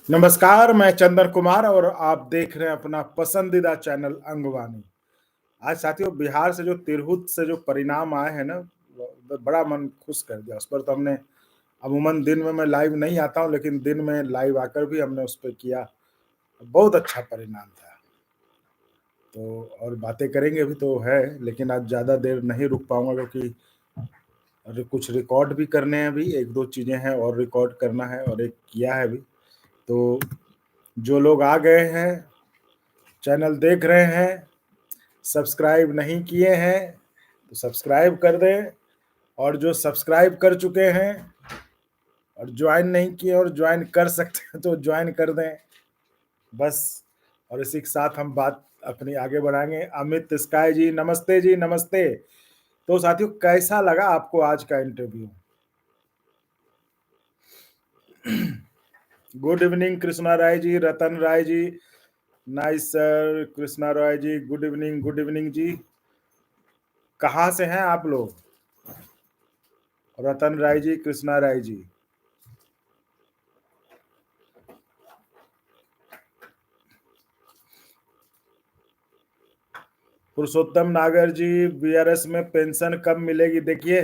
नमस्कार, मैं चंदन कुमार और आप देख रहे हैं अपना पसंदीदा चैनल अंगवानी। आज साथियों बिहार से जो तिरहुत से जो परिणाम आए हैं ना, बड़ा मन खुश कर दिया। उस पर तो हमने अमूमन दिन में मैं लाइव नहीं आता हूँ, लेकिन दिन में लाइव आकर भी हमने उस पे किया। बहुत अच्छा परिणाम था। तो और बातें करेंगे भी तो है, लेकिन आज ज़्यादा देर नहीं रुक पाऊँगा क्योंकि कुछ रिकॉर्ड भी करने हैं अभी, 1-2 चीज़ें हैं और रिकॉर्ड करना है और एक किया है अभी। तो जो लोग आ गए हैं, चैनल देख रहे हैं, सब्सक्राइब नहीं किए हैं तो सब्सक्राइब कर दें, और जो सब्सक्राइब कर चुके हैं और ज्वाइन नहीं किए और ज्वाइन कर सकते हैं तो ज्वाइन कर दें बस। और इसी के साथ हम बात अपनी आगे बढ़ाएंगे। अमित स्काई जी नमस्ते, जी नमस्ते। तो साथियों कैसा लगा आपको आज का interview? Good evening Krishna Rai ji, रतन Rai ji, nice sir. Krishna Rai ji good evening, good evening जी। कहाँ से हैं आप लोग? रतन राय जी, कृष्णा राय जी। पुरुषोत्तम नागर जी, बीआरएस में पेंशन कब मिलेगी? देखिए,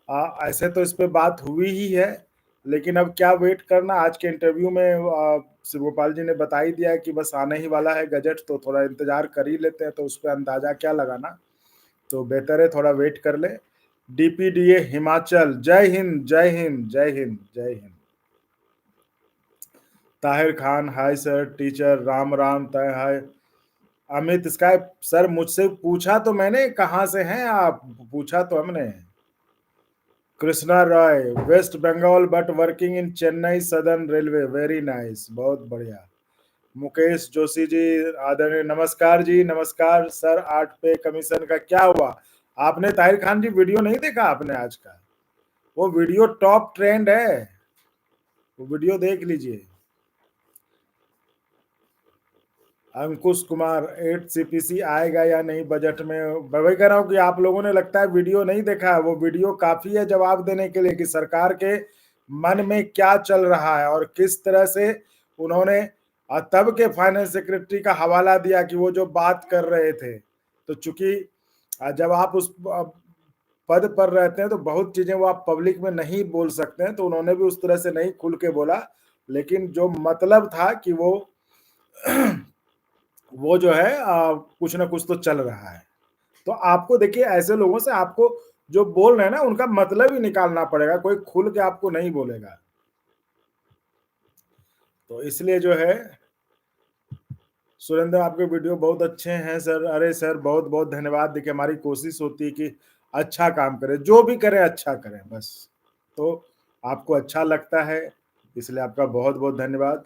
ऐसे तो इस पे बात हुई ही है, लेकिन अब क्या वेट करना। आज के इंटरव्यू में शिव गोपाल जी ने बता ही दिया है कि बस आने ही वाला है गजट, तो थोड़ा इंतजार कर ही लेते हैं, तो उस पर अंदाजा क्या लगाना। तो बेहतर है थोड़ा वेट कर ले। डीपीडीए हिमाचल, जय हिंद, जय हिंद, जय हिंद, जय Hind. Tahir Khan hi sir. Teacher Ram Ram तय हाय। अमित स्काई सर, मुझसे पूछा तो मैंने कहाँ से हैं आप, पूछा तो हमने। Krishna Roy West Bengal but working in Chennai Southern Railway, very nice, बहुत बढ़िया। मुकेश जोशी जी आदरणीय, नमस्कार जी, नमस्कार सर। 8 पे कमीशन का क्या हुआ? आपने ताहिर खान जी वीडियो नहीं देखा आपने आज का? वो वीडियो टॉप ट्रेंड है, वो वीडियो देख लीजिए। अंकुश कुमार 8 सीपीसी आएगा या नहीं बजट में? मैं वही कह रहा हूँ कि आप लोगों ने लगता है वीडियो नहीं देखा है। वो वीडियो काफी है जवाब देने के लिए कि सरकार के मन में क्या चल रहा है और किस तरह से उन्होंने तब के फाइनेंस सेक्रेटरी का हवाला दिया कि वो जो बात कर रहे थे। तो चूंकि जब आप उस पद पर रहते हैं तो बहुत चीजें वो आप पब्लिक में नहीं बोल सकते हैं, तो उन्होंने भी उस तरह से नहीं खुल के बोला, लेकिन जो मतलब था कि वो जो है कुछ ना कुछ तो चल रहा है। तो आपको देखिए ऐसे लोगों से आपको जो बोल रहे हैं ना उनका मतलब ही निकालना पड़ेगा, कोई खुल के आपको नहीं बोलेगा। तो इसलिए जो है, सुरेंद्र आपके वीडियो बहुत अच्छे हैं सर। अरे सर बहुत बहुत धन्यवाद। देखिए हमारी कोशिश होती है कि अच्छा काम करें, जो भी करें अच्छा करें बस। तो आपको अच्छा लगता है, इसलिए आपका बहुत बहुत धन्यवाद।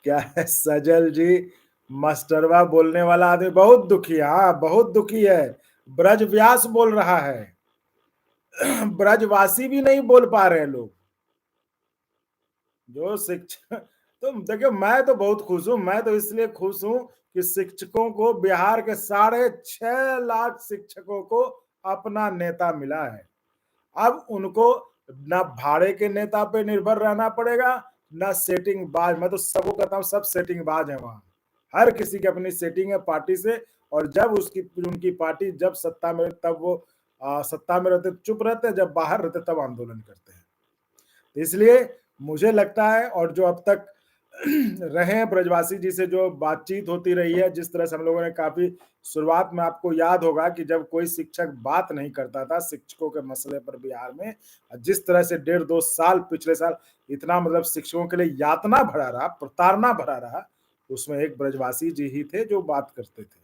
क्या है सजल जी, मास्टरवा बोलने वाला आदमी बहुत दुखी है। हाँ बहुत दुखी है। ब्रज व्यास बोल रहा है, ब्रजवासी भी नहीं बोल पा रहे हैं लोग। जो शिक्षक, तो देखिए मैं तो बहुत खुश हूं। मैं तो इसलिए खुश हूं कि शिक्षकों को, बिहार के 6.5 लाख शिक्षकों को अपना नेता मिला है। अब उनको ना भाड़े के नेता पे निर्भर रहना पड़ेगा, ना सेटिंग बाज। मैं तो सबको कहता हूँ सब सेटिंग बाज है वहां। हर किसी की अपनी सेटिंग है पार्टी से, और जब उसकी उनकी पार्टी जब सत्ता में, तब वो सत्ता में रहते चुप रहते हैं, जब बाहर रहते तब आंदोलन करते हैं। तो इसलिए मुझे लगता है, और जो अब तक रहे हैं ब्रजवासी जी से जो बातचीत होती रही है, जिस तरह से हम लोगों ने काफी, शुरुआत में आपको याद होगा कि जब कोई शिक्षक बात नहीं करता था शिक्षकों के मसले पर बिहार में, जिस तरह से 1.5-2 साल पिछले साल इतना मतलब शिक्षकों के लिए यातना भरा रहा, प्रताड़ना भरा रहा, उसमें एक ब्रजवासी जी ही थे जो बात करते थे।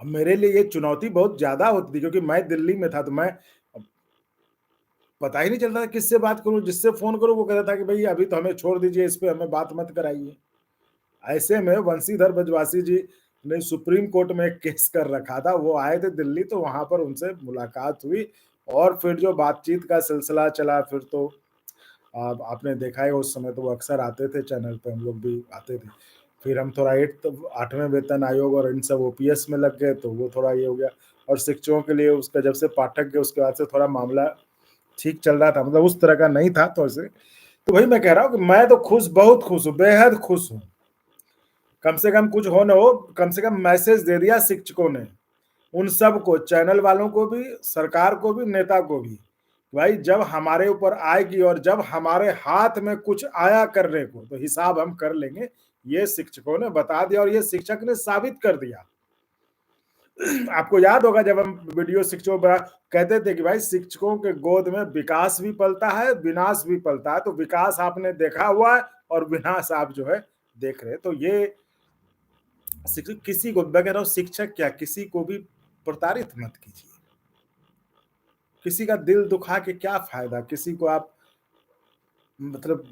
अब मेरे लिए ये चुनौती बहुत ज्यादा होती थी क्योंकि मैं दिल्ली में था, तो मैं पता ही नहीं चलता था किससे बात करूं। जिससे फोन करूं वो कहता था कि भाई अभी तो हमें छोड़ दीजिए, इस पे हमें बात मत कराइए। ऐसे में वंशीधर ब्रजवासी जी ने सुप्रीम कोर्ट में एक केस कर रखा था। वो आए थे दिल्ली, तो वहां पर उनसे मुलाकात हुई और फिर जो बातचीत का सिलसिला चला, फिर तो आपने देखा है उस समय तो वो अक्सर आते थे चैनल पे, हम लोग भी आते थे। फिर हम थोड़ा 8वें वेतन आयोग और इन सब ओपीएस में लग गए, तो वो थोड़ा ये हो गया। और शिक्षकों के लिए उसका जब से पाठक गए उसके बाद से थोड़ा मामला ठीक चल रहा था, मतलब उस तरह का नहीं था। तो ऐसे तो वही मैं कह रहा हूँ कि मैं तो खुश, बहुत खुश हूँ, बेहद खुश हूँ। कम से कम कुछ हो न हो, कम से कम मैसेज दे दिया शिक्षकों ने, उन सबको, चैनल वालों को भी, सरकार को भी, नेता को भी। भाई जब हमारे ऊपर आएगी और जब हमारे हाथ में कुछ आया करने को, तो हिसाब हम कर लेंगे। ये शिक्षकों ने बता दिया और ये शिक्षक ने साबित कर दिया। आपको याद होगा जब हम वीडियो शिक्षकों पर कहते थे कि भाई शिक्षकों के गोद में विकास भी पलता है, विनाश भी पलता है। तो विकास आपने देखा हुआ है और विनाश आप जो है देख रहे हैं। तो ये शिक्षक, किसी को मैं कह रहा हूं, शिक्षक क्या, किसी को भी प्रताड़ित मत कीजिए। किसी का दिल दुखा के क्या फायदा, किसी को आप मतलब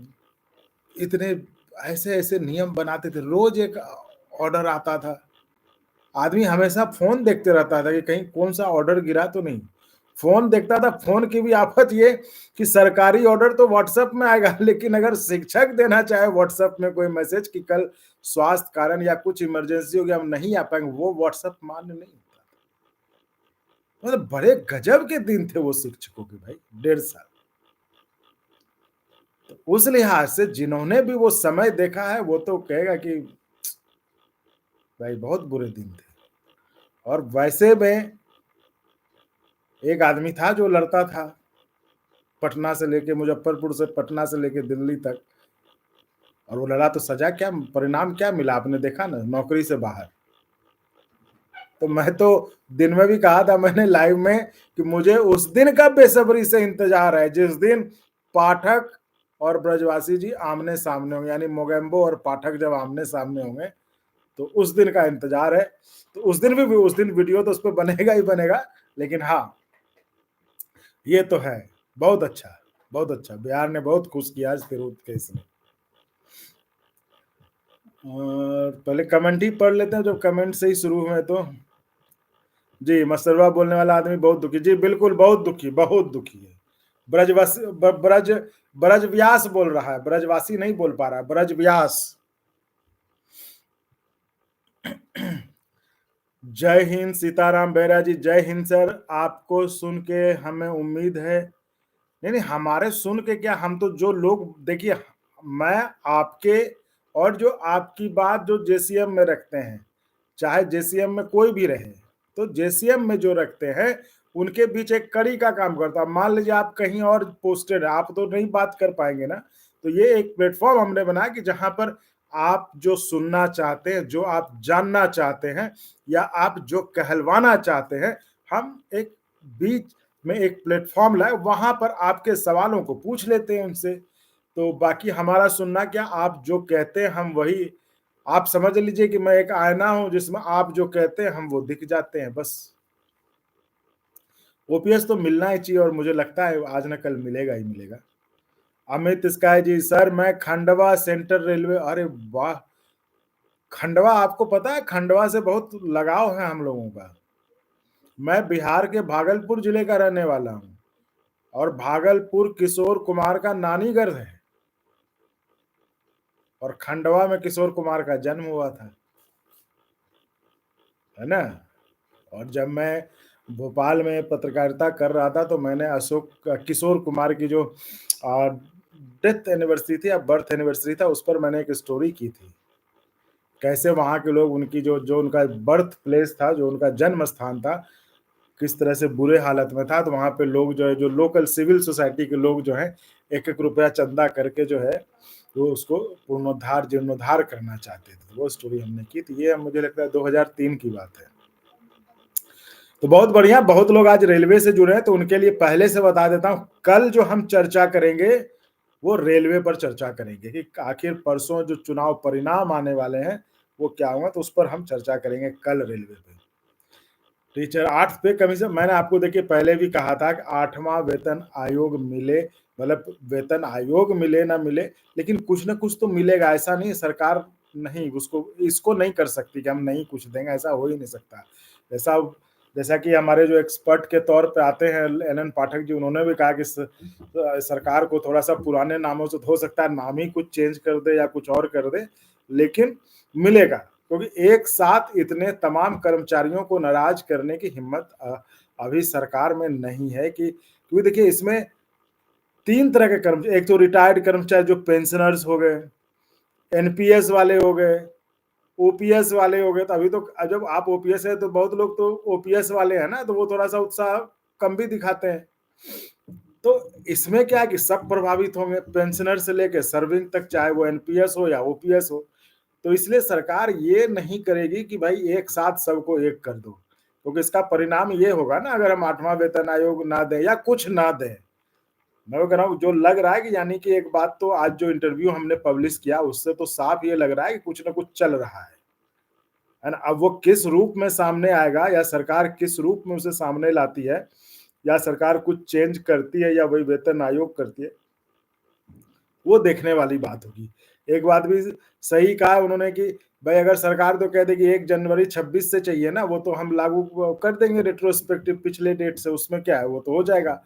इतने ऐसे ऐसे नियम बनाते थे, रोज एक ऑर्डर आता था। आदमी हमेशा फोन देखते रहता था कि कहीं कौन सा ऑर्डर गिरा तो नहीं। फोन देखता था। फोन की भी आफत ये कि सरकारी ऑर्डर तो व्हाट्सएप में आएगा, लेकिन अगर शिक्षक देना चाहे व्हाट्सएप में कोई मैसेज कि कल स्वास्थ्य कारण या कुछ इमरजेंसी हो गया, हम नहीं आ पाएंगे, वो व्हाट्सएप मान्य नहीं होता। मतलब बड़े गजब के दिन थे वो शिक्षकों के भाई, 1.5 साल। तो उस लिहाज से जिन्होंने भी वो समय देखा है, वो तो कहेगा कि भाई बहुत बुरे दिन थे। और वैसे में एक आदमी था जो लड़ता था, पटना से लेके, मुजफ्फरपुर से पटना से लेके दिल्ली तक, और वो लड़ा तो सजा क्या, परिणाम क्या मिला आपने देखा ना, नौकरी से बाहर। तो मैं तो दिन में भी कहा था मैंने लाइव में कि मुझे उस दिन का बेसब्री से इंतजार है जिस दिन पाठक और ब्रजवासी जी आमने सामने होंगे, यानी मोगेम्बो और पाठक जब आमने सामने होंगे, तो उस दिन का इंतजार है। तो उस दिन भी उस दिन वीडियो तो उस पर बनेगा ही बनेगा। लेकिन हाँ, ये तो है, बहुत अच्छा, बहुत अच्छा, बिहार ने बहुत खुश किया आज फिरोज केस ने। और पहले कमेंट ही पढ़ लेते हैं, जब कमेंट से ही शुरू हुए तो। जी, मसरवा बोलने वाला आदमी बहुत दुखी, जी बिल्कुल बहुत दुखी, बहुत दुखी है। ब्रजवासी ब्रज ब्रज व्यास बोल रहा है, ब्रजवासी नहीं बोल पा रहा है, ब्रज व्यास। जय हिंद सीताराम बेरा जी, जय हिंद सर। आपको सुन के हमें उम्मीद है, नहीं नहीं, हमारे सुन के क्या, हम तो जो लोग देखिए, मैं आपके और जो आपकी बात जो जेसीएम में रखते हैं, चाहे जेसीएम में कोई भी रहे, तो जेसीएम में जो रखते हैं उनके बीच एक कड़ी का काम करता है। मान लीजिए आप कहीं और पोस्टेड है, आप तो नहीं बात कर पाएंगे ना। तो ये एक प्लेटफॉर्म हमने बनाया कि जहां पर आप जो सुनना चाहते हैं, जो आप जानना चाहते हैं, या आप जो कहलवाना चाहते हैं, हम एक बीच में एक प्लेटफॉर्म लाए, वहां पर आपके सवालों को पूछ लेते हैं उनसे। तो बाकी हमारा सुनना क्या, आप जो कहते हैं हम वही, आप समझ लीजिए कि मैं एक आईना हूं जिसमें आप जो कहते हैं हम वो दिख जाते हैं, बस। ओपीएस तो मिलना ही चाहिए और मुझे लगता है आज न कल मिलेगा ही मिलेगा। अमित स्काई जी, सर मैं खंडवा सेंट्रल रेलवे, अरे वाह, खंडवा, आपको पता है खंडवा से बहुत लगाव है हम लोगों का। मैं बिहार के भागलपुर जिले का रहने वाला हूँ, और भागलपुर किशोर कुमार का नानीगढ़ है, और खंडवा में किशोर कुमार का जन्म हुआ था, है ना। और जब मैं भोपाल में पत्रकारिता कर रहा था तो मैंने अशोक किशोर कुमार की जो डेथ एनिवर्सरी थी या बर्थ एनिवर्सरी था, उस पर मैंने एक स्टोरी की थी, कैसे वहाँ के लोग उनकी जो जो उनका बर्थ प्लेस था, जो उनका जन्म स्थान था, किस तरह से बुरे हालत में था। तो वहाँ पे लोग जो है, जो लोकल सिविल सोसाइटी के लोग जो है, 1-1 रुपया चंदा करके जो है वो उसको पुनरुद्धार जीर्णोद्धार करना चाहते थे। वो स्टोरी हमने की थी, ये मुझे लगता है 2003 की बात है। तो बहुत बढ़िया, बहुत लोग आज रेलवे से जुड़े हैं, तो उनके लिए पहले से बता देता हूँ, कल जो हम चर्चा करेंगे वो रेलवे पर चर्चा करेंगे कि आखिर परसों जो चुनाव परिणाम आने वाले हैं वो क्या हुआ, तो उस पर हम चर्चा करेंगे कल रेलवे पे। टीचर 8 पे कमीशन, मैंने आपको देखिए पहले भी कहा था कि 8वां वेतन आयोग मिले, मतलब वेतन आयोग मिले ना मिले, लेकिन कुछ ना कुछ तो मिलेगा। ऐसा नहीं सरकार नहीं उसको इसको नहीं कर सकती कि हम नहीं कुछ देंगे, ऐसा हो ही नहीं सकता। जैसा जैसा कि हमारे जो एक्सपर्ट के तौर पे आते हैं एलन पाठक जी, उन्होंने भी कहा कि सरकार को थोड़ा सा पुराने नामों से हो सकता है नाम ही कुछ चेंज कर दे या कुछ और कर दे, लेकिन मिलेगा। क्योंकि एक साथ इतने तमाम कर्मचारियों को नाराज करने की हिम्मत अभी सरकार में नहीं है, कि क्योंकि देखिए इसमें 3 तरह के कर्मचारी, एक तो रिटायर्ड कर्मचारी जो पेंशनर्स हो गए, एनपीएस वाले हो गए, ओपीएस वाले हो गए। तो अभी तो जब आप ओपीएस है तो बहुत लोग तो ओपीएस वाले हैं ना, तो वो थोड़ा सा उत्साह कम भी दिखाते हैं। तो इसमें क्या है कि सब प्रभावित होंगे, पेंशनर से लेके सर्विंग तक, चाहे वो एनपीएस हो या ओपीएस हो। तो इसलिए सरकार ये नहीं करेगी कि भाई एक साथ सबको एक कर दो, क्योंकि इसका परिणाम ये होगा ना, अगर हम 8वां वेतन आयोग ना दें या कुछ ना दें। मैं वो कह रहा हूँ, जो लग रहा है कि यानी कि एक बात तो आज जो इंटरव्यू हमने पब्लिश किया उससे तो साफ ये लग रहा है कि कुछ ना कुछ चल रहा है ना। अब वो किस रूप में सामने आएगा या सरकार किस रूप में उसे सामने लाती है, या सरकार कुछ चेंज करती है या वही वेतन आयोग करती है, वो देखने वाली बात होगी। एक बात भी सही कहा है उन्होंने कि भाई अगर सरकार तो कह देगी 1 जनवरी 26 से चाहिए ना, वो तो हम लागू कर देंगे रेट्रोस्पेक्टिव पिछले डेट से, उसमें क्या है, वो तो हो जाएगा।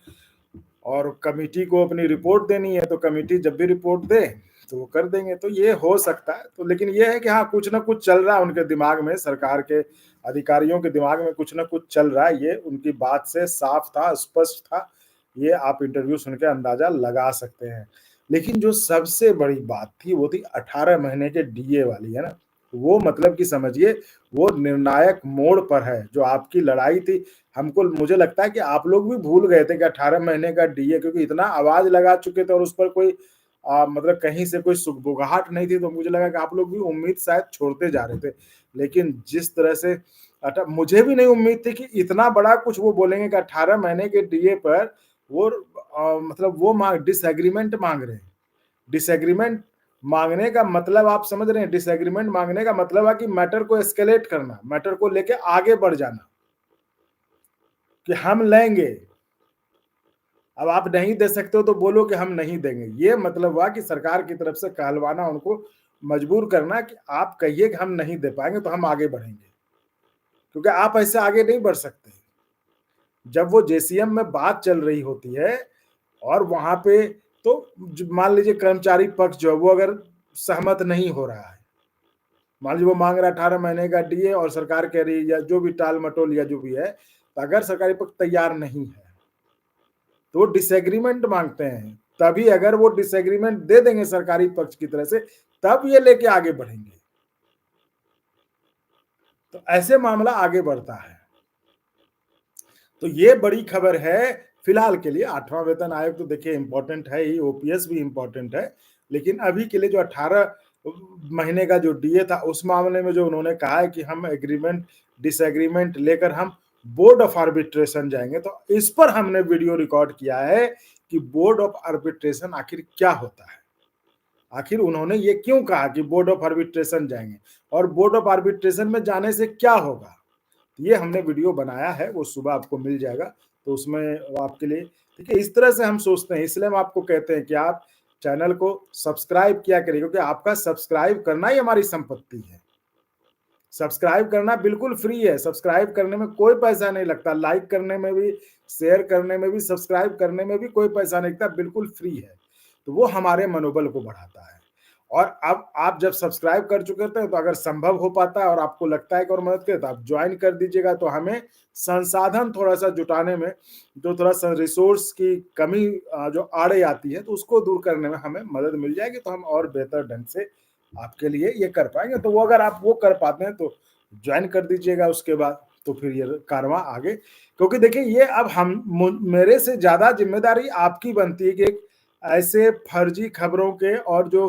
और कमिटी को अपनी रिपोर्ट देनी है, तो कमिटी जब भी रिपोर्ट दे तो वो कर देंगे। तो ये हो सकता है। तो लेकिन ये है कि हाँ, कुछ ना कुछ चल रहा है उनके दिमाग में, सरकार के अधिकारियों के दिमाग में कुछ ना कुछ चल रहा है। ये उनकी बात से साफ था, स्पष्ट था। ये आप इंटरव्यू सुन के अंदाजा लगा सकते हैं। लेकिन जो सबसे बड़ी बात थी वो थी 18 महीने के डीए वाली, है ना। वो मतलब कि समझिए वो निर्णायक मोड़ पर है। जो आपकी लड़ाई थी, हमको मुझे लगता है कि आप लोग भी भूल गए थे कि 18 महीने का डीए, क्योंकि इतना आवाज लगा चुके थे और उस पर कोई मतलब कहीं से कोई सुगबुगाहट नहीं थी। तो मुझे लगा कि आप लोग भी उम्मीद शायद छोड़ते जा रहे थे। लेकिन जिस तरह से मुझे भी नहीं उम्मीद थी कि इतना बड़ा कुछ वो बोलेंगे कि 18 महीने के डीए पर वो मतलब वो डिसएग्रीमेंट मांग रहे हैं। डिसएग्रीमेंट मांगने का मतलब आप समझ रहे हैं? डिसएग्रीमेंट मांगने का मतलब है कि मैटर को एस्केलेट करना, मैटर को लेके आगे बढ़ जाना, कि हम लेंगे। अब आप नहीं दे सकते हो तो बोलो कि हम नहीं देंगे। ये मतलब हुआ कि सरकार की तरफ से कहलवाना, उनको मजबूर करना कि आप कहिए कि हम नहीं दे पाएंगे तो हम आगे बढ़ेंगे, क्योंकि आप ऐसे आगे नहीं बढ़ सकते। जब वो जेसीएम में बात चल रही होती है और वहां पे तो मान लीजिए कर्मचारी पक्ष जो है वो अगर सहमत नहीं हो रहा है, मान लीजिए वो मांग रहा है 18 महीने का डीए और सरकार कह रही है या जो भी टाल मटोल या जो भी है, तो अगर सरकारी पक्ष तैयार नहीं है तो वो डिसएग्रीमेंट मांगते हैं। तभी अगर वो डिसएग्रीमेंट दे देंगे सरकारी पक्ष की तरह से, तब ये लेके आगे बढ़ेंगे। तो ऐसे मामला आगे बढ़ता है। तो ये बड़ी खबर है फिलहाल के लिए। 8वां वेतन आयोग तो देखिए इंपॉर्टेंट है ही, ओपीएस भी इंपॉर्टेंट है। लेकिन अभी के लिए जो 18 महीने का जो डीए था, उस मामले में जो उन्होंने कहा है कि हम एग्रीमेंट डिसएग्रीमेंट लेकर हम बोर्ड ऑफ आर्बिट्रेशन जाएंगे, तो इस पर हमने वीडियो रिकॉर्ड किया है कि बोर्ड ऑफ आर्बिट्रेशन आखिर क्या होता है। आखिर उन्होंने ये क्यों कहा कि बोर्ड ऑफ आर्बिट्रेशन जाएंगे, और बोर्ड ऑफ आर्बिट्रेशन में जाने से क्या होगा। ये हमने वीडियो बनाया है, वो सुबह आपको मिल जाएगा। तो उसमें वो आपके लिए, ठीक है, इस तरह से हम सोचते हैं। इसलिए हम आपको कहते हैं कि आप चैनल को सब्सक्राइब किया करिए, क्योंकि आपका सब्सक्राइब करना ही हमारी संपत्ति है। सब्सक्राइब करना बिल्कुल फ्री है। सब्सक्राइब करने में कोई पैसा नहीं लगता, लाइक करने में भी, शेयर करने में भी, सब्सक्राइब करने में भी कोई पैसा नहीं लगता, बिल्कुल फ्री है। तो वो हमारे मनोबल को बढ़ाता है। और अब आप जब सब्सक्राइब कर चुके होते हैं, तो अगर संभव हो पाता है और आपको लगता है कि और मदद करे, तो आप ज्वाइन कर दीजिएगा। तो हमें संसाधन थोड़ा सा जुटाने में, जो थोड़ा सा रिसोर्स की कमी जो आड़े आती है, तो उसको दूर करने में हमें मदद मिल जाएगी। तो हम और बेहतर ढंग से आपके लिए ये कर पाएंगे। तो वो अगर आप वो कर पाते हैं तो ज्वाइन कर दीजिएगा। उसके बाद तो फिर ये कारवां आगे, क्योंकि देखिए ये अब हम मेरे से ज्यादा जिम्मेदारी आपकी बनती है कि एक ऐसे फर्जी खबरों के और जो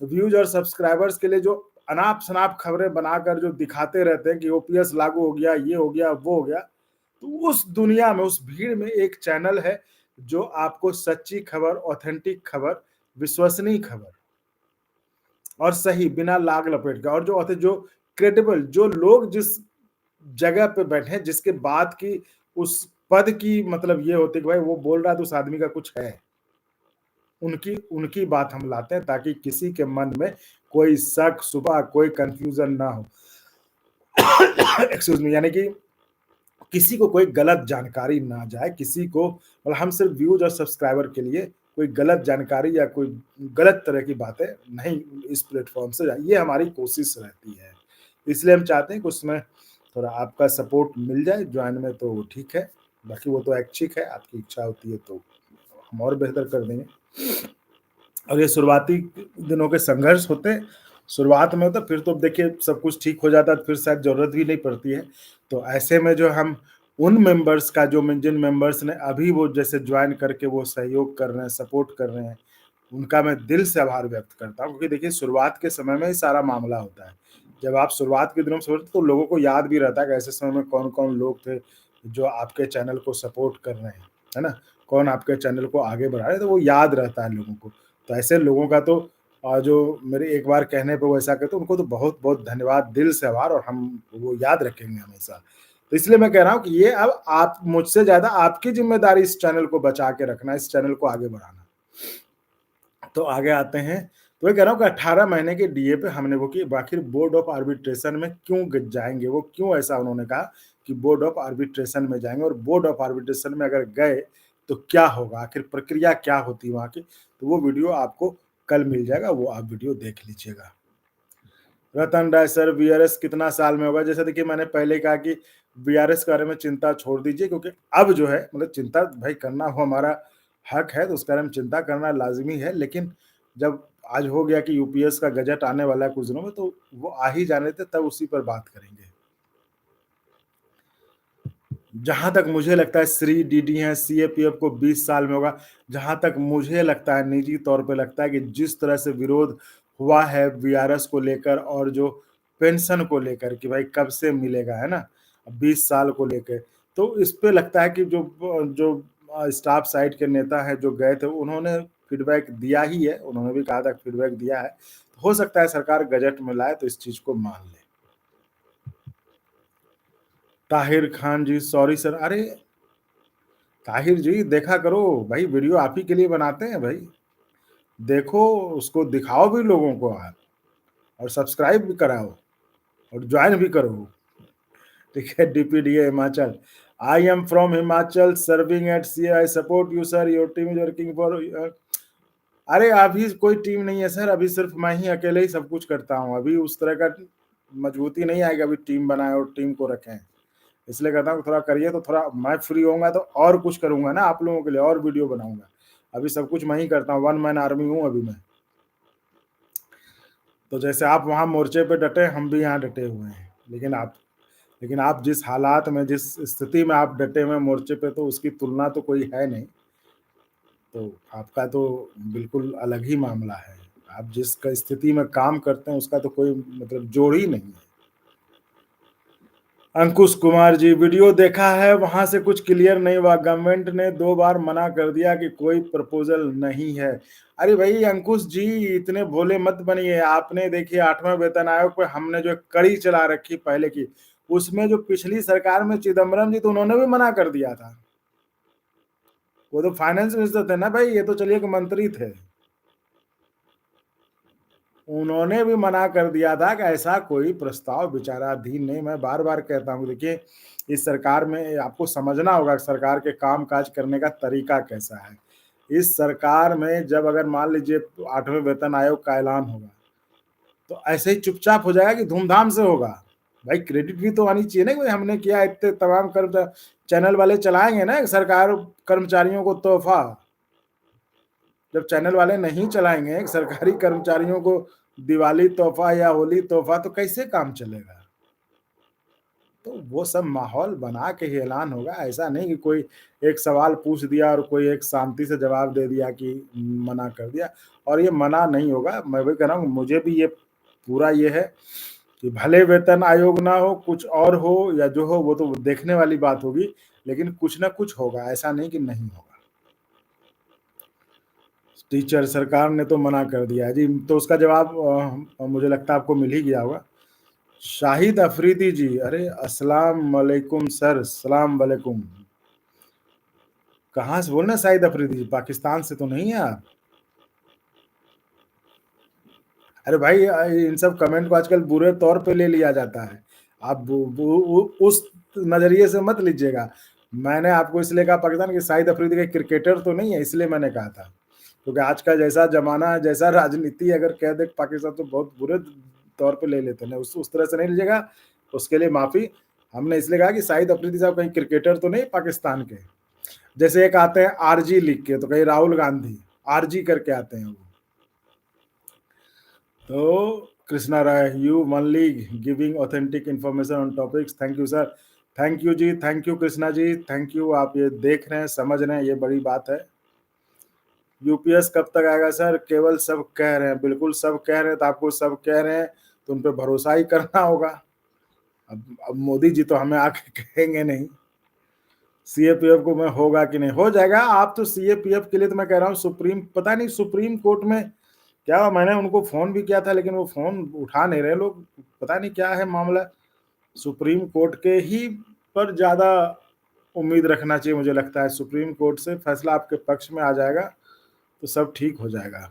व्यूज और सब्सक्राइबर्स के लिए जो अनाप शनाप खबरें बनाकर जो दिखाते रहते हैं कि ओपीएस लागू हो गया, ये हो गया, वो हो गया, तो उस दुनिया में, उस भीड़ में एक चैनल है जो आपको सच्ची खबर, ऑथेंटिक खबर, विश्वसनीय खबर और सही, बिना लाग लपेट का, और जो क्रेडिबल, जो लोग जिस जगह पे बैठे हैं, जिसके बात की, उस पद की मतलब ये होती है कि भाई वो बोल रहा है तो उस आदमी का कुछ है, उनकी उनकी बात हम लाते हैं, ताकि किसी के मन में कोई शक शुबा, कोई कंफ्यूजन ना हो। एक्सक्यूज मी, यानी कि किसी को कोई गलत जानकारी ना जाए, किसी को, मतलब हम सिर्फ व्यूज और सब्सक्राइबर के लिए कोई गलत जानकारी या कोई गलत तरह की बातें नहीं इस प्लेटफॉर्म से जाए, ये हमारी कोशिश रहती है। इसलिए हम चाहते हैं कि उसमें थोड़ा आपका सपोर्ट मिल जाए। ज्वाइन में तो ठीक है, बाकी वो तो ऐच्छिक है, आपकी इच्छा होती है तो हम और बेहतर कर देंगे। और ये शुरुआती दिनों के संघर्ष होते हैं, शुरुआत में होता है, फिर तो देखिए सब कुछ ठीक हो जाता है, तो फिर शायद ज़रूरत भी नहीं पड़ती है। तो ऐसे में जो हम उन मेंबर्स का जो जिन मेंबर्स ने अभी वो जैसे जॉइन करके वो सहयोग कर रहे हैं, सपोर्ट कर रहे हैं, उनका मैं दिल से आभार व्यक्त करता हूँ, क्योंकि देखिए शुरुआत के समय में ही सारा मामला होता है। जब आप शुरुआत के दिनों में सोचते तो लोगों को याद भी रहता है कि ऐसे समय में कौन-कौन लोग थे, जो आपके चैनल को सपोर्ट कर रहे हैं, है ना? कौन आपके चैनल को आगे बढ़ा रहे हैं, तो वो याद रहता है लोगों को। तो ऐसे लोगों का तो जो मेरे एक बार कहने पे वो ऐसा कहते हैं, उनको तो बहुत-बहुत धन्यवाद, दिल से आभार, और हम वो याद रखेंगे हमेशा। तो इसलिए मैं कह रहा हूँ कि ये अब आप मुझसे ज़्यादा आपकी ज़िम्मेदारी इस चैनल को बचा के रखना, इस चैनल को आगे बढ़ाना। तो आगे आते हैं, तो मैं कह रहा हूँ कि 18 महीने के डीए पे हमने वो की, आखिर बोर्ड ऑफ आर्बिट्रेशन में क्यों जाएँगे? वो क्यों ऐसा उन्होंने कहा कि बोर्ड ऑफ आर्बिट्रेशन में जाएँगे, और बोर्ड ऑफ आर्बिट्रेशन में अगर गए, तो क्या होगा? आखिर प्रक्रिया क्या होती है वहाँ की? तो वो वीडियो आपको कल मिल जाएगा, वो आप वीडियो देख लीजिएगा। रतन राय सर, वीआरएस कितना साल में होगा? जैसे देखिए मैंने पहले कहा कि वीआरएस के बारे में चिंता छोड़ दीजिए, क्योंकि अब जो है मतलब चिंता भाई करना वो हमारा हक है, तो उसके बारे में चिंता करना लाज़मी है। लेकिन जब आज हो गया कि यूपीएस का गज़ट आने वाला है कुछ दिनों में, तो वो आ ही जाने दें, तब उसी पर बात करेंगे। जहाँ तक मुझे लगता है श्री डीडी हैं, सीएपीएफ को 20 साल में होगा। जहाँ तक मुझे लगता है, निजी तौर पे लगता है कि जिस तरह से विरोध हुआ है वीआरएस को लेकर और जो पेंशन को लेकर कि भाई कब से मिलेगा, है ना? 20 साल को लेके, तो इस पे लगता है कि जो स्टाफ साइड के नेता हैं जो गए थे, उन्होंने फीडबैक दिया ही है, उन्होंने भी कहा था फीडबैक दिया है। हो सकता है सरकार गज़ट में लाए तो इस चीज़ को मान ले। ताहिर खान जी, सॉरी सर। अरे! ताहिर जी देखा करो भाई, वीडियो आप ही के लिए बनाते हैं भाई। देखो, उसको दिखाओ भी लोगों को आप, और सब्सक्राइब भी कराओ, और जॉइन भी करो। ठीक है, DPDA Himachal. I am from Himachal serving at C I support you sir, your team is working for. अरे अभी कोई टीम नहीं है सर, अभी सिर्फ मैं ही अकेले ही सब कुछ करता हूँ। अभी उस तरह का मजबूती नहीं आएगी, अभी टीम बनाए और टीम को रखें। इसलिए कहता हूँ थोड़ा करिए, तो थोड़ा मैं फ्री होऊँगा तो और कुछ करूँगा ना आप लोगों के लिए, और वीडियो बनाऊँगा। अभी सब कुछ मैं ही करता हूँ, वन मैन आर्मी हूँ अभी मैं। तो जैसे आप वहाँ मोर्चे पे डटे, हम भी यहाँ डटे हुए हैं। लेकिन आप जिस हालात में, जिस स्थिति में आप डटे हुए हैं मोर्चे पे, तो उसकी तुलना तो कोई है नहीं। तो आपका तो बिल्कुल अलग ही मामला है। आप जिस क स्थिति में काम करते हैं, उसका तो कोई मतलब जोड़ ही नहीं है। अंकुश कुमार जी, वीडियो देखा है, वहाँ से कुछ क्लियर नहीं हुआ। गवर्नमेंट ने 2 बार मना कर दिया कि कोई प्रपोज़ल नहीं है। अरे भई अंकुश जी, इतने भोले मत बनिए। आपने देखिए 8वें वेतन आयोग पे हमने जो कड़ी चला रखी पहले की, उसमें जो पिछली सरकार में चिदम्बरम जी, तो उन्होंने भी मना कर दिया था। वो तो फाइनेंस मिनिस्टर थे ना भाई, ये तो चलिए कि मंत्री थे। उन्होंने भी मना कर दिया था कि ऐसा कोई प्रस्ताव विचाराधीन नहीं। मैं बार-बार कहता हूँ, देखिए इस सरकार में आपको समझना होगा कि सरकार के काम-काज करने का तरीका कैसा है। इस सरकार में जब अगर मान लीजिए 8वें वेतन आयोग का ऐलान होगा, तो ऐसे ही चुपचाप हो जाएगा कि धूमधाम से होगा। भाई क्रेडिट भी तो आनी चाहिए ना, कि हमने किया, इतने तमाम कर्म चैनल वाले चलाएँगे ना सरकार कर्मचारियों को तोहफ़ा। जब चैनल वाले नहीं चलाएँगे, सरकारी कर्मचारियों को दिवाली तोहफ़ा या होली तोहफ़ा, तो कैसे काम चलेगा? तो वो सब माहौल बना के ही ऐलान होगा, ऐसा नहीं कि कोई एक सवाल पूछ दिया और कोई एक शांति से जवाब दे दिया कि मना कर दिया, और ये मना नहीं होगा। मैं वही कह रहा हूँ, मुझे भी ये पूरा ये है कि भले वेतन आयोग ना हो, कुछ और हो या जो हो, वो तो देखने वाली बात होगी, लेकिन कुछ ना कुछ होगा, ऐसा नहीं कि नहीं होगा। टीचर सरकार ने तो मना कर दिया है जी, तो उसका जवाब मुझे लगता है आपको मिल ही गया होगा। शाहिद अफरीदी जी, अरे अस्सलाम वालेकुम सर, सलाम वालेकुम। कहाँ से बोल रहे हैं शाहिद अफरीदी जी? पाकिस्तान से तो नहीं है आप? अरे भाई इन सब कमेंट को आजकल बुरे तौर पे ले लिया जाता है। आप उस नज़रिए से मत लीजिएगा। मैंने आपको इसलिए कहा पाकिस्तान कि शाहिद अफरीदी कोई क्रिकेटर तो नहीं है, इसलिए मैंने कहा था। क्योंकि आज का जैसा ज़माना है, जैसा राजनीति अगर कह दे पाकिस्तान, तो बहुत बुरे तौर पे ले लेते हैं। उस तरह से नहीं लीजिएगा, उसके लिए माफ़ी। हमने इसलिए कहा कि शाहिद अफरीदी साहब कहीं क्रिकेटर तो नहीं पाकिस्तान के। जैसे एक आते हैं आरजी लिख के, तो कहीं राहुल गांधी आरजी करके आते हैं वो। तो Krishna Rai, you only giving authentic information on topics, thank you sir. Thank you ji, thank you Krishna ji, thank you. आप ये देख रहे हैं, समझ रहे हैं, ये बड़ी बात है। यूपीएस कब तक आएगा सर? केवल सब कह रहे हैं, बिल्कुल सब कह रहे हैं, तो आपको सब कह रहे हैं तो उन पर भरोसा ही करना होगा। अब मोदी जी तो हमें आके कहेंगे नहीं सीएपीएफ को में होगा कि नहीं हो जाएगा। आप तो सीएपीएफ के लिए तो मैं कह रहा हूँ सुप्रीम, पता नहीं सुप्रीम कोर्ट में क्या, मैंने उनको फोन भी किया था लेकिन वो फोन उठा नहीं रहे लोग, पता नहीं क्या है मामला। सुप्रीम कोर्ट के ही पर ज्यादा उम्मीद रखना चाहिए मुझे लगता है। सुप्रीम कोर्ट से फैसला आपके पक्ष में आ जाएगा तो सब ठीक हो जाएगा।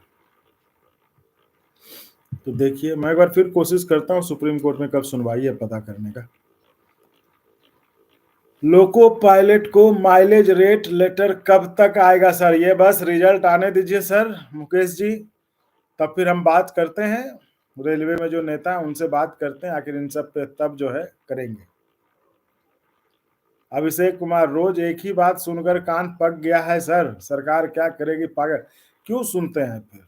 तो देखिए, मैं एक बार फिर कोशिश करता हूँ सुप्रीम कोर्ट में कब सुनवाई है पता करने का। लोको पायलट को माइलेज रेट लेटर कब तक आएगा सर? ये बस रिजल्ट आने दीजिए सर मुकेश जी, तब फिर हम बात करते हैं। रेलवे में जो नेता है उनसे बात करते हैं आखिर इन सब पे, तब जो है करेंगे। अभिषेक कुमार, रोज एक ही बात सुनकर कान पक गया है सर, सरकार क्या करेगी? पागल क्यों सुनते हैं फिर?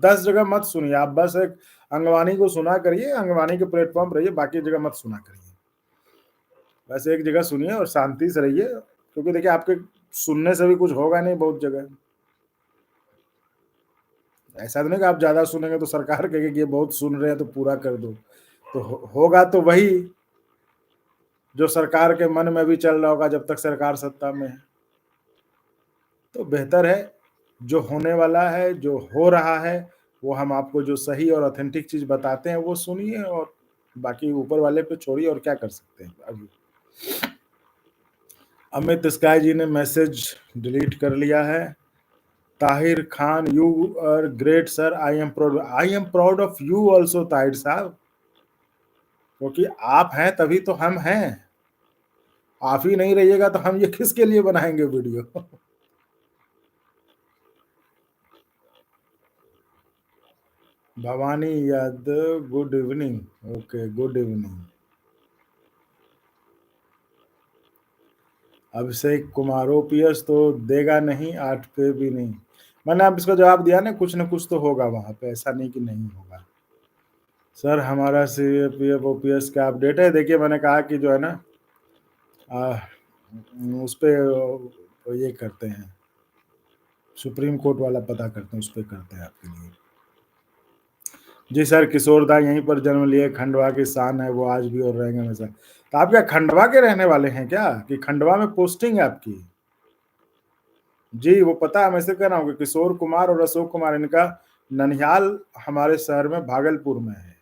10 जगह मत सुनिए आप, बस एक अंगवानी को सुना करिए, अंगवानी के प्लेटफॉर्म रहिए, बाकी जगह मत सुना करिए। बस एक जगह सुनिए और शांति से रहिए, क्योंकि देखिए आपके सुनने से भी कुछ होगा नहीं बहुत जगह। ऐसा तो नहीं कि आप ज्यादा सुनेंगे तो सरकार कहेगी कि ये बहुत सुन रहे हैं तो पूरा कर दो, तो होगा तो वही जो सरकार के मन में भी चल रहा होगा जब तक सरकार सत्ता में है। तो बेहतर है जो होने वाला है, जो हो रहा है, वो हम आपको जो सही और ऑथेंटिक चीज बताते हैं वो सुनिए, और बाकी ऊपर वाले पे छोड़िए, और क्या कर सकते हैं अभी। अमित स्काई जी ने मैसेज डिलीट कर लिया है। Tahir Khan, you are great sir, I am proud of you also Tahir sahab, क्योंकि आप हैं तभी तो हम हैं। आप ही नहीं रहिएगा तो हम ये किसके लिए बनाएंगे video. Bhavani Yadav, good evening. Okay, good evening. Abhishek Kumar, OPS तो देगा नहीं, 8 पे भी नहीं। मैंने आप इसका जवाब दिया ना कुछ तो होगा वहां पे, ऐसा नहीं कि नहीं होगा। सर हमारा सीपीएफ ओपीएस का अपडेट है, देखिए मैंने कहा कि जो है ना उस पर ये करते हैं, सुप्रीम कोर्ट वाला पता करते हैं, उस पर करते हैं आपके लिए। जी सर, किशोर दा यहीं पर जन्म लिए, खंडवा की शान है वो आज भी और रहेंगे हमेशा। तो आप क्या खंडवा के रहने वाले हैं क्या, कि खंडवा में पोस्टिंग है आपकी? जी वो पता है, मैं से कह रहा हूँ कि किशोर कुमार और अशोक कुमार, इनका ननिहाल हमारे शहर में भागलपुर में है,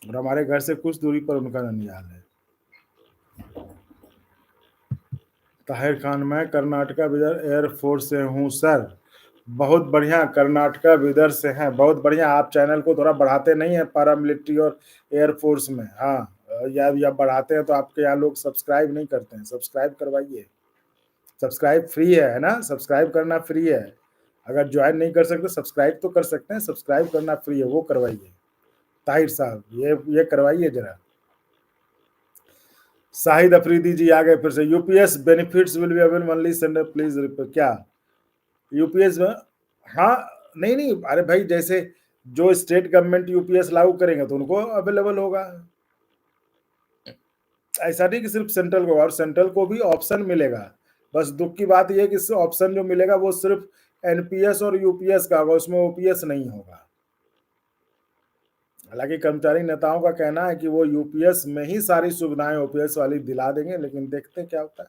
और हमारे घर से कुछ दूरी पर उनका ननिहाल है। ताहिर खान, मैं कर्नाटका बिदर एयरफोर्स से हूँ सर। बहुत बढ़िया, कर्नाटका बिदर से हैं, बहुत बढ़िया। आप चैनल को थोड़ा बढ़ाते नहीं है पैरामिलिट्री और एयरफोर्स में? हाँ, या बढ़ाते हैं तो आपके यहाँ लोग सब्सक्राइब नहीं करते हैं, सब्सक्राइब करवाइए। सब्सक्राइब फ्री है ना, सब्सक्राइब करना फ्री है। अगर ज्वाइन नहीं कर सकते सब्सक्राइब तो कर सकते हैं, सब्सक्राइब करना फ्री है, वो करवाइए। ताहिर साहब ये करवाइए जरा। शाहिद अफरीदी जी आ गए फिर से। UPS benefits will be available only Sunday, please report. क्या यूपीएस में? हाँ, नहीं नहीं, अरे भाई जैसे जो स्टेट गवर्नमेंट यूपीएस लागू करेंगे तो उनको अवेलेबल होगा, ऐसा नहीं कि सिर्फ सेंट्रल को, और सेंट्रल को भी ऑप्शन मिलेगा। बस दुख की बात यह है कि इससे ऑप्शन जो मिलेगा वो सिर्फ एनपीएस और यूपीएस का होगा, उसमें ओपीएस नहीं होगा। हालांकि कर्मचारी नेताओं का कहना है कि वो यूपीएस में ही सारी सुविधाएं ओपीएस वाली दिला देंगे, लेकिन देखते क्या होता है।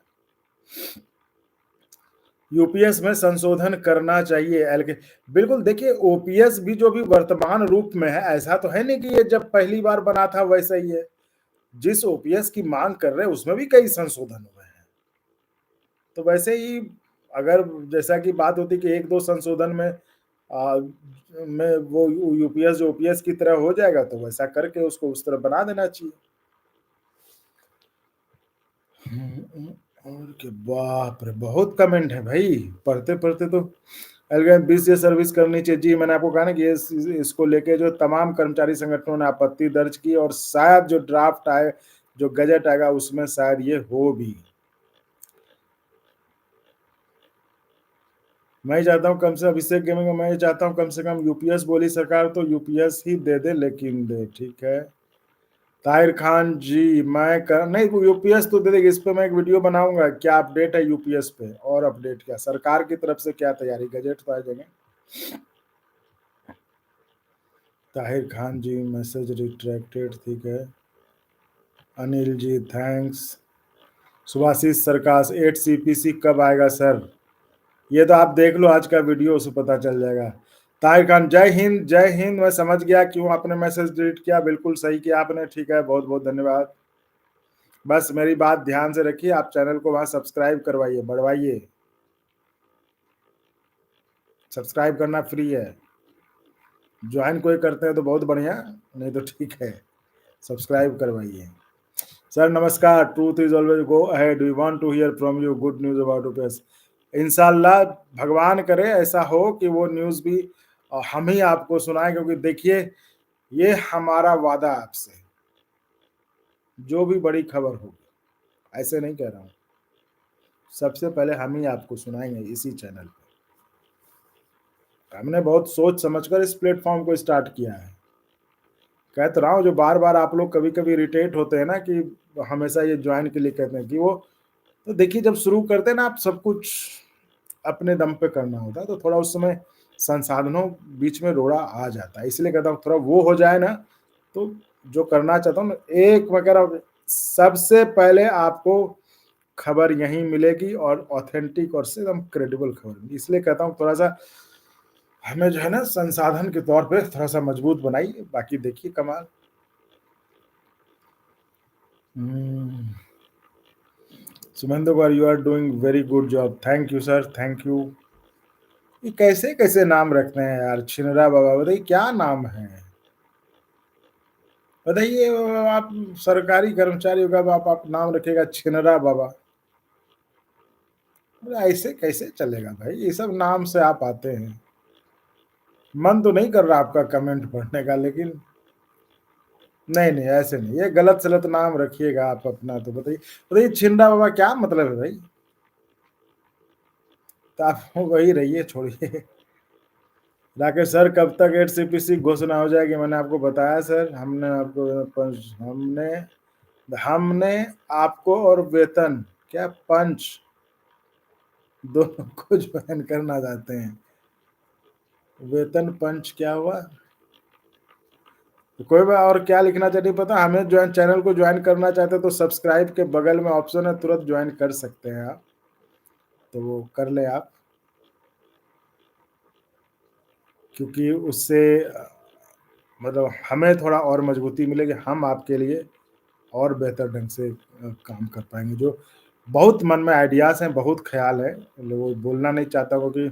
यूपीएस में संशोधन करना चाहिए एलके। बिल्कुल, देखिए ओपीएस भी जो भी वर्तमान रूप में है, ऐसा तो है नहीं कि ये जब पहली बार बना था वैसा ही है। जिस ओपीएस की मांग कर रहे हैं उसमें भी कई संशोधन हुए हैं। तो वैसे ही अगर जैसा कि बात होती कि एक दो संशोधन में वो यूपीएस जो ओपीएस की तरह हो जाएगा, तो वैसा करके उसको उस तरह बना देना चाहिए। और के बाप रे, बहुत कमेंट है भाई, पढ़ते पढ़ते तो एलगन 20 ये सर्विस करनी चाहिए। जी मैंने आपको कहा ना कि इसको लेके जो तमाम कर्मचारी संगठनों ने आपत्ति दर्ज की, और शायद जो ड्राफ्ट आए, जो गजट आएगा उसमें शायद ये हो भी। मैं चाहता हूँ कम से अभिषेक गेमिंग, मैं चाहता हूँ कम से कम यूपीएस बोली सरकार तो यूपीएस ही दे दे, लेकिन दे, ठीक है। ताहिर खान जी, मैं कर नहीं, वो यूपीएस तो दे देगी, इस पे मैं एक वीडियो बनाऊंगा, क्या अपडेट है यूपीएस पे, और अपडेट क्या सरकार की तरफ से क्या तैयारी, गजट तो आ जाएंगे। ताहिर खान जी, मैसेज रिट्रैक्टेड, ठीक है। Anil ji thanks. Subhashis sarcasm 8 CPC कब आएगा सर? ये तो आप देख लो आज का वीडियो, उसे पता चल जाएगा। ताहिर खान, जय हिंद जय हिंद, मैं समझ गया क्यों आपने मैसेज डिलीट किया, बिल्कुल सही किया आपने, ठीक है, बहुत बहुत धन्यवाद। बस मेरी बात ध्यान से रखिए, आप चैनल को वहां सब्सक्राइब करवाइए, बढ़वाइए, सब्सक्राइब करना फ्री है, ज्वाइन कोई करते हैं तो बहुत बढ़िया, नहीं तो ठीक है, सब्सक्राइब करवाइए। सर नमस्कार, truth is always go ahead, we want to hear from you good news about UPS. इंशाल्लाह भगवान करे ऐसा हो कि वो न्यूज भी हम ही आपको सुनाएं, क्योंकि देखिए ये हमारा वादा आपसे, जो भी बड़ी खबर होगी, ऐसे नहीं कह रहा हूं, सबसे पहले हम ही आपको सुनाएंगे इसी चैनल पे। हमने बहुत सोच समझकर इस प्लेटफॉर्म को स्टार्ट किया है। कह तो रहा हूँ, जो बार बार आप लोग कभी कभी इरिटेट होते हैं ना कि हमेशा ये ज्वाइन के लिए कहते हैं कि वो, तो देखिए जब शुरू करते हैं ना, आप सब कुछ अपने दम पे करना होता है, तो थोड़ा उस समय संसाधनों बीच में रोड़ा आ जाता है, इसलिए कहता हूँ थोड़ा वो हो जाए ना, तो जो करना चाहता हूँ ना, एक वगैरह सबसे पहले आपको खबर यहीं मिलेगी, और ऑथेंटिक और से एकदम क्रेडिबल खबर मिलेगी, इसलिए कहता हूँ थोड़ा सा हमें जो है ना संसाधन के तौर पे थोड़ा सा मजबूत बनाइए, बाकी देखिए कमाल। Sumendra Kumar, you are doing very good job, thank you sir, thank you. ये कैसे कैसे नाम रखते हैं यार, छिनरा बाबा, बताइए क्या नाम है, बताइए। आप सरकारी कर्मचारी होगा, आप नाम रखेगा छिनरा बाबा, ऐसे कैसे चलेगा भाई, ये सब नाम से आप आते हैं। मन तो नहीं कर रहा आपका कमेंट पढ़ने का, लेकिन नहीं नहीं ऐसे नहीं, ये गलत सलत नाम रखिएगा आप अपना, तो बताइए बताइए छिंडा बाबा क्या मतलब है भाई, तो आप वही रहिए, छोड़िए। राकेश सर, कब तक 8 CPC घोषणा हो जाएगी? मैंने आपको बताया सर, हमने हमने आपको और वेतन, क्या पंच, दोनों को ज्वाइन करना चाहते हैं। वेतन पंच क्या हुआ, तो कोई बात, और क्या लिखना चाहिए पता, हमें ज्वाइन, चैनल को ज्वाइन करना चाहते तो सब्सक्राइब के बगल में ऑप्शन है, तुरंत ज्वाइन कर सकते हैं आप, तो वो कर ले आप, क्योंकि उससे मतलब हमें थोड़ा और मजबूती मिलेगी, हम आपके लिए और बेहतर ढंग से काम कर पाएंगे। जो बहुत मन में आइडियाज हैं, बहुत ख्याल है, वो बोलना नहीं चाहता, क्योंकि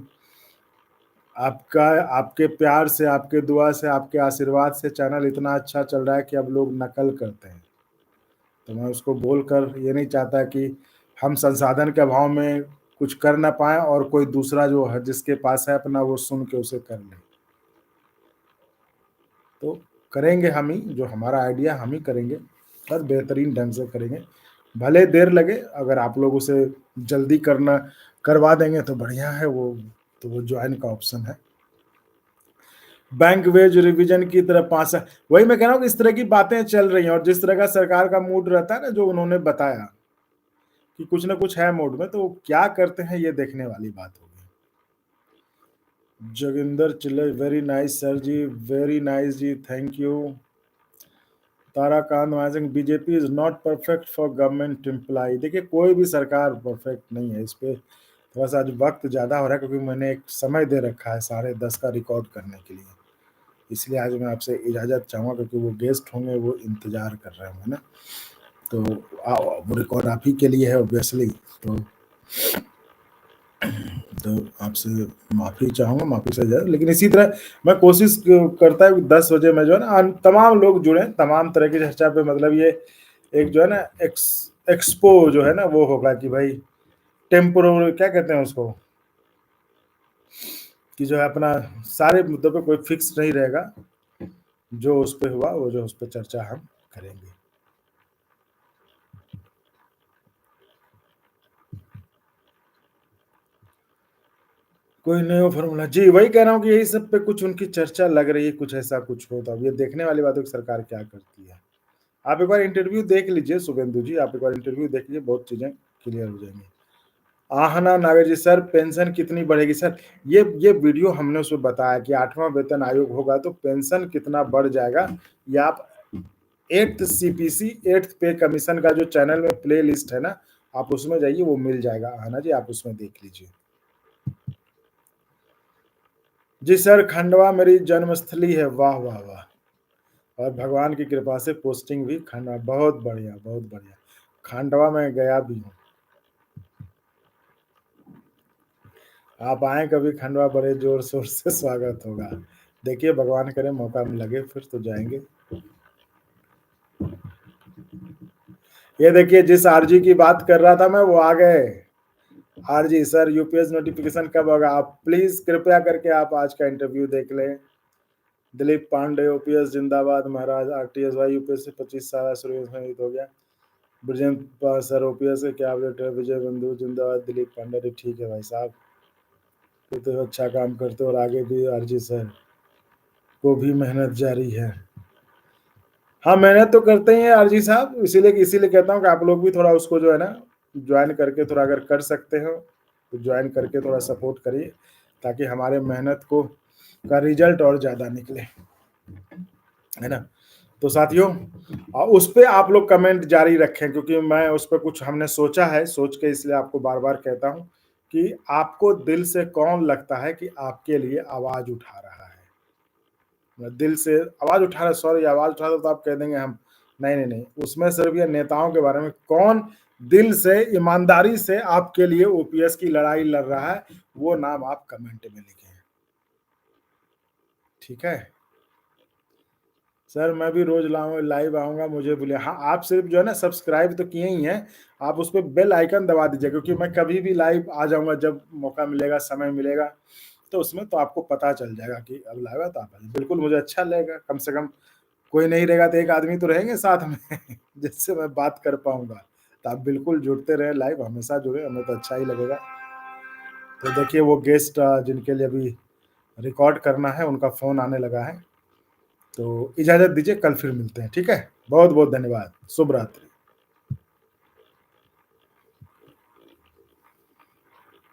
आपका, आपके प्यार से, आपके दुआ से, आपके आशीर्वाद से चैनल इतना अच्छा चल रहा है कि अब लोग नकल करते हैं, तो मैं उसको बोलकर ये नहीं चाहता कि हम संसाधन के अभाव में कुछ कर ना पाए, और कोई दूसरा जो है जिसके पास है अपना, वो सुन के उसे कर ले, तो करेंगे हम ही, जो हमारा आइडिया हम ही करेंगे, बस बेहतरीन ढंग से करेंगे, भले देर लगे, अगर आप लोग उसे जल्दी करना करवा देंगे तो बढ़िया है, वो तो वो ज्वाइन का ऑप्शन है। बैंक वेज रिवीजन की तरफ 5 साल, वही मैं कह रहा हूँ कि इस तरह की बातें चल रही हैं, और जिस तरह का सरकार का मूड रहता है ना, जो उन्होंने बताया कि कुछ ना कुछ है मूड में, तो वो क्या करते हैं ये देखने वाली बात होगी। Joginder Chille, very nice sir ji, very nice ji, thank you. Tarakant Singh, BJP is not perfect for government employ, देखिए कोई भी सरकार परफेक्ट नहीं है, इस पे थोड़ा सा आज वक्त ज़्यादा हो रहा है, क्योंकि मैंने एक समय दे रखा है 10:30 का रिकॉर्ड करने के लिए, इसलिए आज मैं आपसे इजाज़त चाहूँगा, क्योंकि वो गेस्ट होंगे, वो इंतज़ार कर रहे होंगे ना, तो वो रिकॉर्ड आप ही के लिए है ऑब्वियसली, तो आपसे माफ़ी चाहूँगा, माफ़ी से जाए, लेकिन इसी तरह मैं कोशिश करता है 10 बजे में जो है ना तमाम लोग जुड़े, तमाम तरह की चर्चा पे, मतलब ये एक जो है ना एक्सपो जो है ना वो होगा, कि भाई टेम्पोरल क्या कहते हैं उसको, कि जो है अपना सारे मुद्दों पे कोई फिक्स नहीं रहेगा, जो उस पर हुआ वो जो उस पर चर्चा हम करेंगे। कोई नया फ़ॉर्मूला जी, वही कह रहा हूँ कि यही सब पे कुछ उनकी चर्चा लग रही है, कुछ ऐसा कुछ हो तो अब ये देखने वाली बात है कि सरकार क्या करती है। आप एक बार इंटरव्यू देख लीजिए शुभेंदु जी, आप एक बार इंटरव्यू देख लीजिए, बहुत चीज़ें क्लियर हो जाएँगी। आहना नागर जी, सर पेंशन कितनी बढ़ेगी? सर ये वीडियो हमने उसमें बताया कि 8वां वेतन आयोग होगा तो पेंशन कितना बढ़ जाएगा, ये आप 8th सीपीसी 8th पे कमीशन का जो चैनल में प्लेलिस्ट है ना, आप उसमें जाइए वो मिल जाएगा आहना जी, आप उसमें देख लीजिए। जी सर, खंडवा मेरी जन्मस्थली है। वाह, वाह, वाह! और भगवान की कृपा से पोस्टिंग भी खंडवा बहुत बढ़िया, बहुत बढ़िया। खंडवा मैं गया भी हूँ। आप आएँ कभी खंडवा, बड़े ज़ोर-शोर से स्वागत होगा। देखिए भगवान करे मौका लगे फिर तो जाएँगे। ये देखिए जिस आरजी की बात कर रहा था मैं वो आ गए। आरजी सर यूपीएस नोटिफ़िकेशन कब होगा? आप प्लीज़ कृपया करके आप आज का इंटरव्यू देख लें। दिलीप पांडे ओपीएस जिंदाबाद महाराज आरटीएस भाई यूपीएस से 25 साल शहीद हो गया। ब्रजेंद्र सर ओपीएस से क्या अपडेट है? विजय बंधु जिंदाबाद दिलीप पांडे अरे ठीक है भाई साहब, ये तो अच्छा काम करते हो और आगे भी आरजी सर को भी मेहनत जारी है। हाँ, मेहनत तो करते ही हैं आरजी साहब, इसीलिए कहता हूँ कि आप लोग भी थोड़ा उसको जो है ना जॉइन करके थोड़ा अगर कर सकते हो तो जॉइन करके थोड़ा सपोर्ट करिए ताकि हमारे मेहनत को का रिजल्ट और ज़्यादा निकले, है ना? तो साथियों उस पे आप लोग कमेंट जारी रखें क्योंकि मैं उस पे कुछ हमने सोचा है, सोच के इसलिए आपको बार-बार कहता हूँ कि आपको दिल से कौन लगता है कि आपके लिए आवाज़ उठा रहा है? दिल से आवाज़ उठा रहा है सॉरी आवाज़ उठा रहा तो आप कह देंगे हम नहीं, नहीं, नहीं, उसमें सिर्फ़ ये नेताओं के बारे में कौन दिल से ईमानदारी से आपके लिए ओपीएस की लड़ाई लड़ रहा है, वो नाम आप कमेंट में लिखें। ठीक है? सर मैं भी रोज़ लाइव आऊँगा मुझे बुलिए हाँ, आप सिर्फ़ जो है ना सब्सक्राइब तो किए ही हैं, आप उस पे बेल आइकन दबा दीजिए क्योंकि मैं कभी भी लाइव आ जाऊँगा जब मौका मिलेगा, समय मिलेगा, तो उसमें तो आपको पता चल जाएगा कि अब लाइव है तो आप आइए। बिल्कुल मुझे अच्छा लगेगा, कम से कम कोई नहीं रहेगा तो एक आदमी तो रहेंगे साथ में जिससे मैं बात कर पाऊँगा। तो आप बिल्कुल जुड़ते रहें लाइव, हमेशा जुड़ें, हमें तो अच्छा ही लगेगा। तो देखिए वो गेस्ट जिनके लिए अभी रिकॉर्ड करना है, उनका फ़ोन आने लगा है। तो इजाज़त दीजिए, कल फिर मिलते हैं, ठीक है? बहुत-बहुत धन्यवाद। शुभ रात्रि।